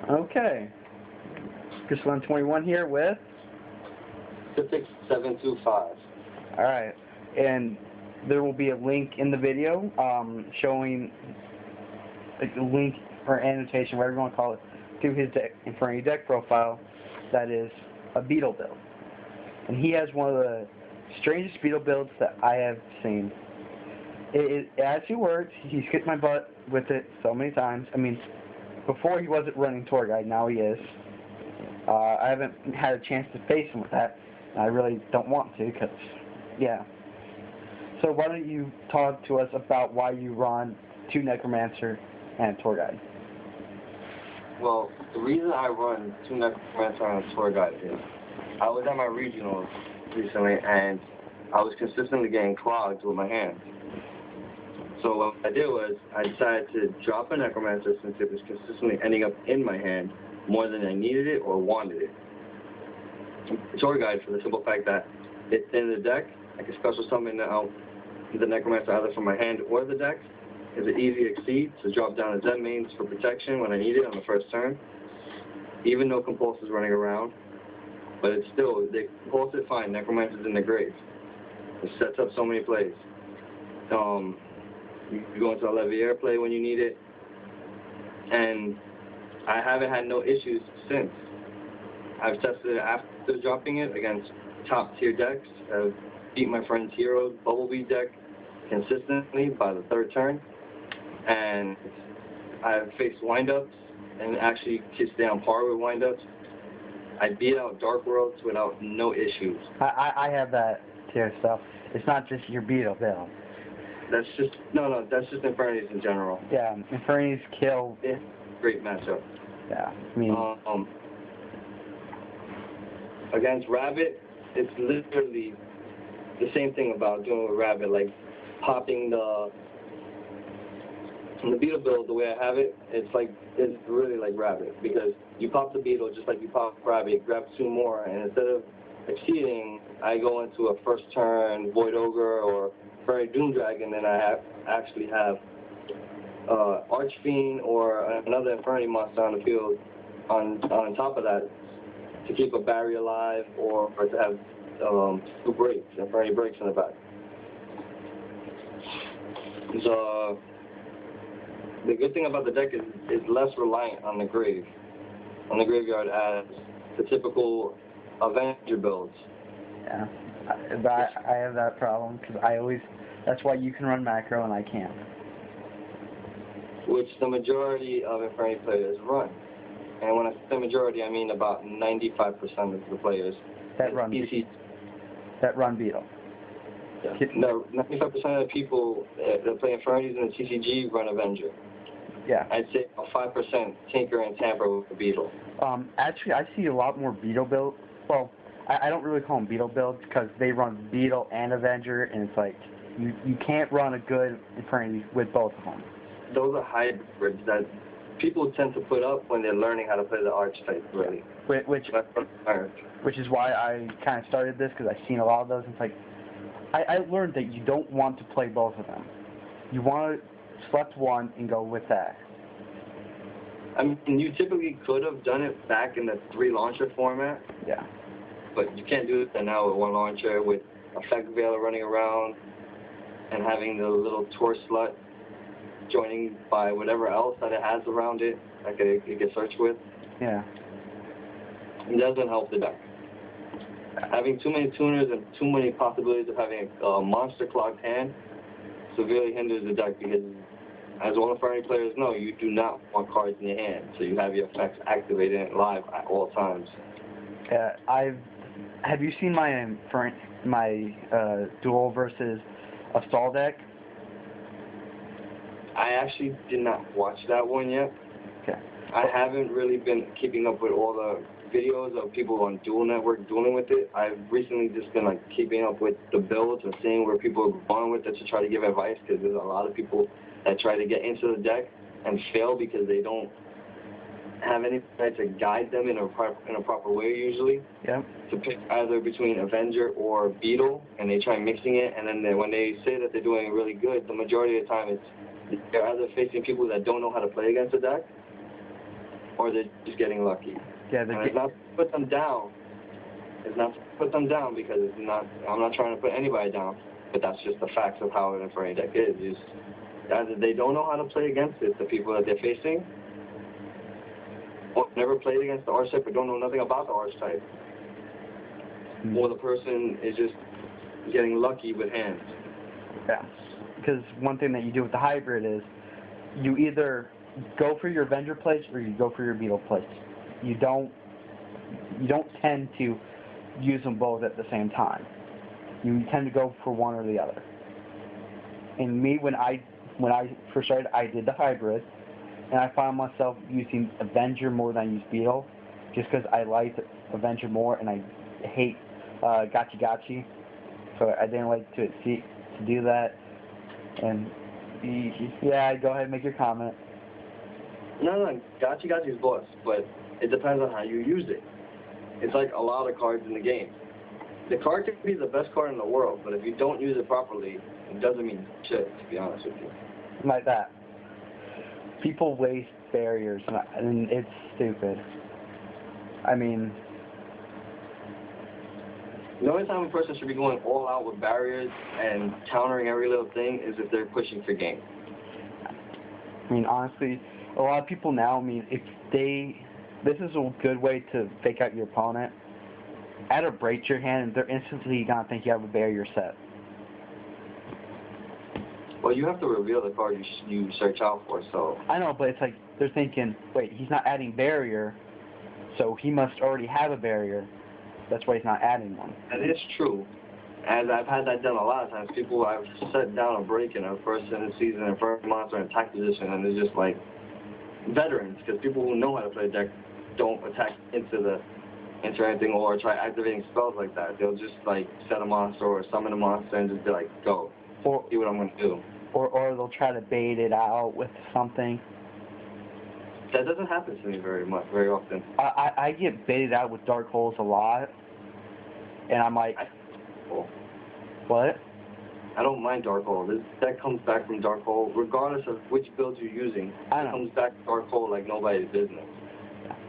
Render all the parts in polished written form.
Okay. Cific725 here with? Cific725. Alright. And there will be a link in the video showing a link or annotation, whatever you want to call it, to his Inferno deck profile that is a beetle build. And he has one of the strangest beetle builds that I have seen. It actually works. He's kicked my butt with it so many times. I mean, before he wasn't running tour guide, now he is. I haven't had a chance to face him with that. And I really don't want to, because, yeah. So why don't you talk to us about why you run 2 Necromancer and a tour guide? Well, the reason I run 2 Necromancer and a tour guide is I was at my regionals recently, and I was consistently getting clogged with my hands. So what I did was I decided to drop a Necromancer since it was consistently ending up in my hand more than I needed it or wanted it. A tour guide for the simple fact that it's in the deck. I can special summon out the Necromancer either from my hand or the deck. It's an easy exceed to drop down a Zen mains for protection when I need it on the first turn. Even though Compulse is running around. But it's still, the Compulse is fine. Necromancer's in the grave. It sets up so many plays. You can go into a Levier play when you need it. And I haven't had no issues since. I've tested it after dropping it against top tier decks. I've beat my friend's hero Bumblebee deck consistently by the 3rd turn. And I've faced windups and actually could stay on par with windups. I beat out Dark Worlds without no issues. I have that tier stuff. It's not just your beetle build. That's just, no, that's just Infernos in general. Yeah, Infernos kill. Yeah, great matchup. Yeah, I mean. Against Rabbit, it's literally the same thing about doing with Rabbit, like popping the beetle build the way I have it. It's really like Rabbit, because you pop the beetle just like you pop Rabbit, grab 2 more, and instead of exceeding, I go into a first turn Void Ogre or Fairy Doom Dragon, and I actually have Archfiend or another Inferno monster on the field on top of that to keep a barrier alive, or to have 2 breaks, Inferno breaks in the back. So the good thing about the deck is it's less reliant on the graveyard as the typical Avenger builds. Yeah, I have that problem, because that's why you can run macro and I can't. Which the majority of Inferno players run. And when I say majority, I mean about 95% of the players. That run beetle. Yeah. No, 95% of the people that play Infernos in the TCG run Avenger. Yeah. I'd say about 5% tinker and tamper with the beetle. Actually, I see a lot more beetle build. Well, I don't really call them beetle builds, because they run beetle and Avenger, and it's like you can't run a good Inferno with both of them. Those are hybrids that people tend to put up when they're learning how to play the archetype, really. Which is why I kind of started this, because I've seen a lot of those, and it's like, I learned that you don't want to play both of them. You want to select one and go with that. I mean, you typically could have done it back in the 3 launcher format. Yeah. But you can't do it now with 1 launcher, with Effect Veiler running around, and having the little tour slut joining by whatever else that it has around it that it can search with. Yeah. It doesn't help the deck. Having too many tuners and too many possibilities of having a monster clogged hand severely hinders the deck, because as all Inferno players know, you do not want cards in your hand, so you have your effects activated and live at all times. Have you seen my duel versus a stall deck? I actually did not watch that one yet. Okay. I haven't really been keeping up with all the videos of people on Duel Network dueling with it. I've recently just been like keeping up with the builds and seeing where people are going with it to try to give advice, because there's a lot of people that try to get into the deck and fail because they don't have anybody to guide them in a proper way usually. Yeah. To pick either between Avenger or Beetle, and they try mixing it, and then when they say that they're doing really good, the majority of the time they're either facing people that don't know how to play against the deck, or they're just getting lucky. Yeah, and it's not to put them down. It's not to put them down because it's not. I'm not trying to put anybody down, but that's just the facts of how an Inferno deck is. Either they don't know how to play against it, the people that they're facing, or never played against the archetype or don't know nothing about the archetype, or the person is just getting lucky with hands. Yeah, because one thing that you do with the hybrid is you either go for your Avenger plays or you go for your Beetle plays. You don't tend to use them both at the same time. You tend to go for one or the other. And me, when I first started, I did the hybrid, and I found myself using Avenger more than I used Beetle, just because I liked Avenger more, and I hate Gachi, so I didn't like to do that. And yeah, go ahead and make your comment. No, Gachi is boss, but it depends on how you use it. It's like a lot of cards in the game. The card could be the best card in the world, but if you don't use it properly, it doesn't mean shit, to be honest with you. Like that. People waste barriers, and it's stupid. I mean, the only time a person should be going all out with barriers and countering every little thing is if they're pushing for game. I mean, honestly, a lot of people now, I mean, this is a good way to fake out your opponent. Add a break to your hand, and they're instantly going to think you have a barrier set. Well, you have to reveal the card you search out for, so... I know, but it's like, they're thinking, wait, he's not adding barrier, so he must already have a barrier. That's why he's not adding one. That is true. And I've had that done a lot of times. People have set down a break in a first in the season and first monster in attack position, and it's just like veterans, because people who know how to play the deck don't attack into anything or try activating spells like that. They'll just like set a monster or summon a monster and just be like, go, or see what I'm going to do. Or they'll try to bait it out with something. That doesn't happen to me very often. I get baited out with dark holes a lot, and I'm like, what? I don't mind dark hole. This deck comes back from dark hole, regardless of which build you're using. It comes back to dark hole like nobody's business.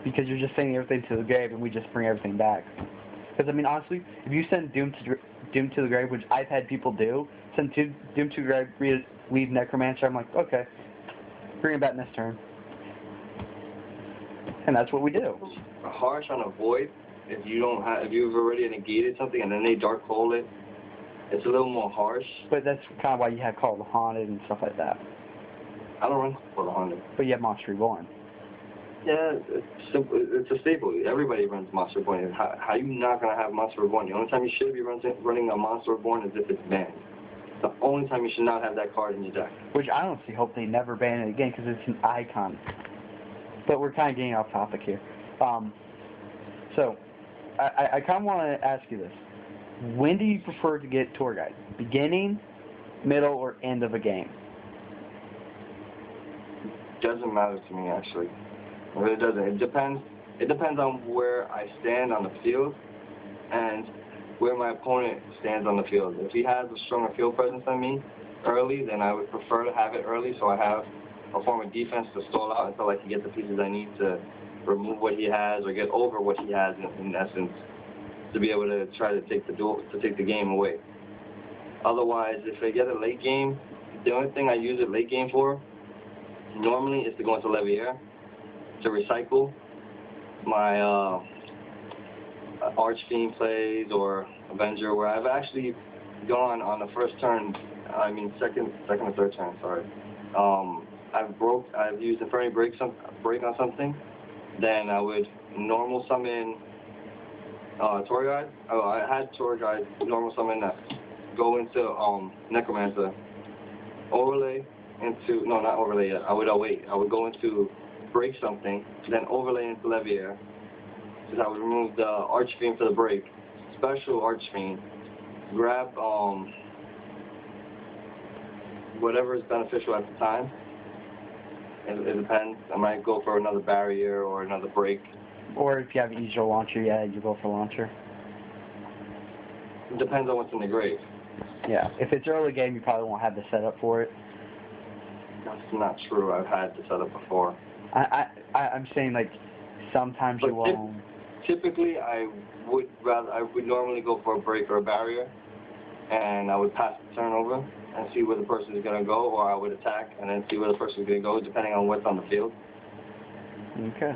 Because you're just sending everything to the grave, and we just bring everything back. Because I mean, honestly, if you send Doom to the grave, which I've had people do, send Doom to the grave, leave Necromancer. I'm like, okay, bring it back next turn. And that's what we do. Harsh on a void. If you've already negated something and then they dark hole it, it's a little more harsh. But that's kind of why you have Call of the Haunted and stuff like that. I don't run Call of the Haunted. But you have Monster Reborn. Yeah, it's simple. It's a staple. Everybody runs Monster Reborn. How you not gonna have Monster Reborn? The only time you should be running a Monster Reborn is if it's banned. The only time you should not have that card in your deck. Which I honestly hope they never ban it again because it's an icon. But we're kind of getting off topic here. So, I kind of want to ask you this. When do you prefer to get tour guide? Beginning, middle, or end of a game? Doesn't matter to me, actually. It really doesn't. It depends on where I stand on the field and where my opponent stands on the field. If he has a stronger field presence than me early, then I would prefer to have it early so I have a form of defense to stall out until I can get the pieces I need to remove what he has or get over what he has in essence to be able to try to take the game away. Otherwise, if I get a late game, the only thing I use it late game for normally is to go into Levier to recycle my Archfiend plays or Avenger, where I've actually gone on the first turn, second or third turn, sorry. I've used Inferno break on something, then I would normal summon Tour Guide. I had Tour Guide normal summon that go into Necromancer, overlay into, no, not overlay yet, I would go into break something, then overlay into Levier, because I would remove the Archfiend for the break, special Archfiend, grab whatever is beneficial at the time. It depends. I might go for another barrier or another break. Or if you have an easier launcher, yeah, you go for launcher. It depends on what's in the grave. Yeah, if it's early game, you probably won't have the setup for it. That's not true. I've had the setup before. I'm saying, like, sometimes you won't. Typically, I would normally go for a break or a barrier, and I would pass the turnover and see where the person is going to go, or I would attack and then see where the person is going to go, depending on what's on the field. Okay.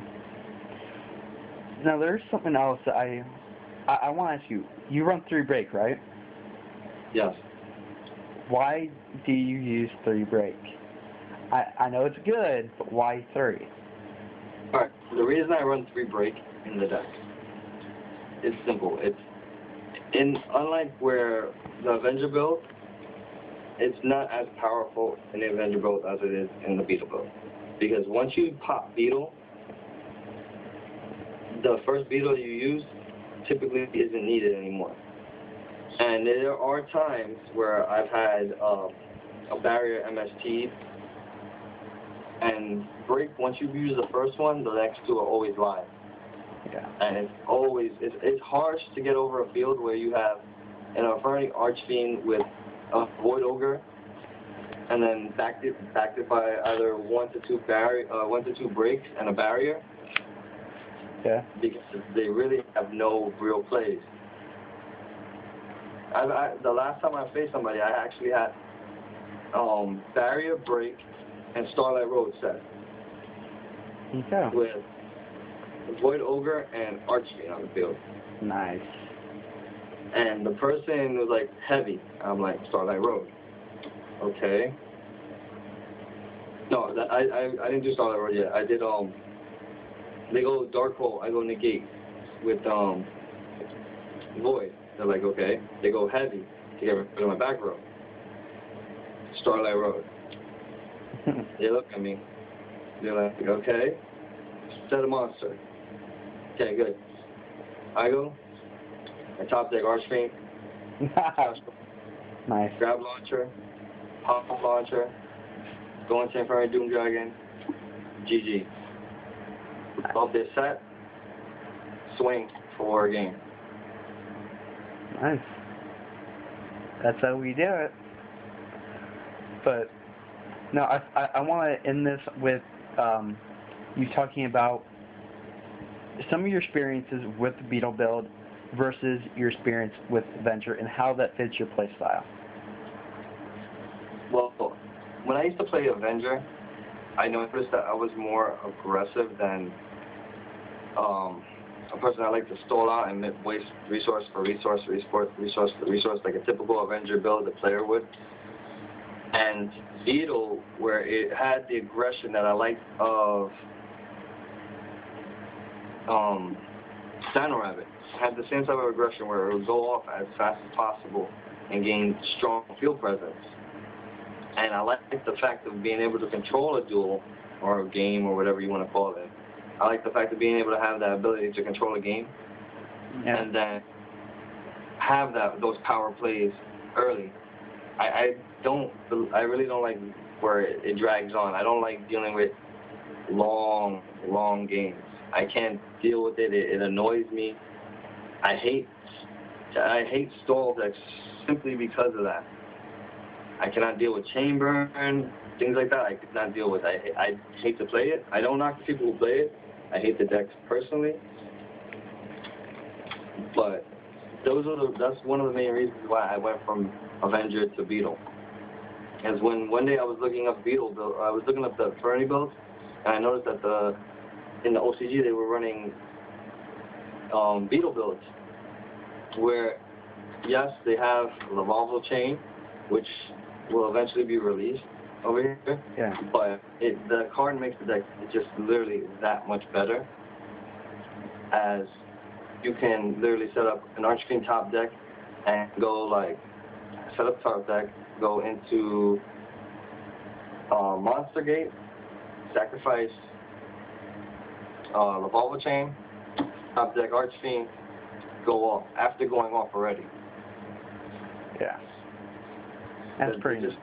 Now, there's something else that I want to ask you. You run 3 break, right? Yes. Why do you use 3 break? I know it's good, but why 3? Alright, the reason I run 3 break in the deck is simple. Unlike where the Avenger build, it's not as powerful in the Avenger build as it is in the Beetle build. Because once you pop Beetle, the first Beetle you use typically isn't needed anymore. And there are times where I've had a barrier MST, and break, once you use the first one, the next 2 are always live. Yeah. And it's harsh to get over a field where you have an Inferno Archfiend with a Void Ogre, and then backed it by either 1 to 2 breaks and a barrier. Yeah. Because they really have no real plays. The last time I faced somebody, I actually had barrier, break, and Starlight Road set. Okay. With Void Ogre and Archfiend on the field. Nice. And the person was like, heavy. I'm like, Starlight Road. Okay. No, I didn't do Starlight Road yet. I did, they go Dark Hole, I go Negate with, Void. They're like, okay. They go heavy to get rid of my back row. Starlight Road. They look at me. They're like, okay. Set a monster. Okay, good. I go. I top deck Archfiend. Nice. Grab launcher. Pop launcher. Go into Inferno Doom Dragon. GG. Off this set. Swing for a game. Nice. That's how we do it. But no, I want to end this with you talking about some of your experiences with the Beetle build versus your experience with Avenger and how that fits your play style. Well, when I used to play Avenger, I noticed that I was more aggressive than a person that liked to stall out and waste resource for resource, like a typical Avenger build the player would. And Beetle, where it had the aggression that I liked of Dino Rabbit, had the same type of aggression where it would go off as fast as possible and gain strong field presence. And I liked the fact of being able to control a duel or a game or whatever you want to call it. I like the fact of being able to have that ability to control a game, Yeah. and then have those power plays early. I really don't like where it drags on. I don't like dealing with long games. I can't deal with it. It annoys me. I hate stall decks simply because of that. I cannot deal with chain burn, things like that. I could not deal with. I hate to play it. I don't knock the people who play it. I hate the decks personally. But that's one of the main reasons why I went from Avenger to Beetle. Is when one day I was looking up Beetle build, I was looking up the Inferno builds, and I noticed that in the OCG they were running Beetle builds, where yes, they have Lavalval Chain, which will eventually be released over here. Yeah. But the card makes the deck just literally that much better, as you can literally set up an Archfiend top deck and go like set up top deck, go into Monster Gate, sacrifice Lavalval Chain, top deck Archfiend, go off after going off already. Yeah. That's pretty nice.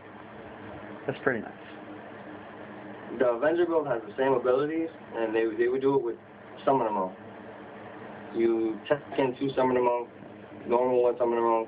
The Avenger build has the same abilities, and they would do it with Summoner Monk. You tech in 2 Summoner Monk, normal 1 Summoner Monk,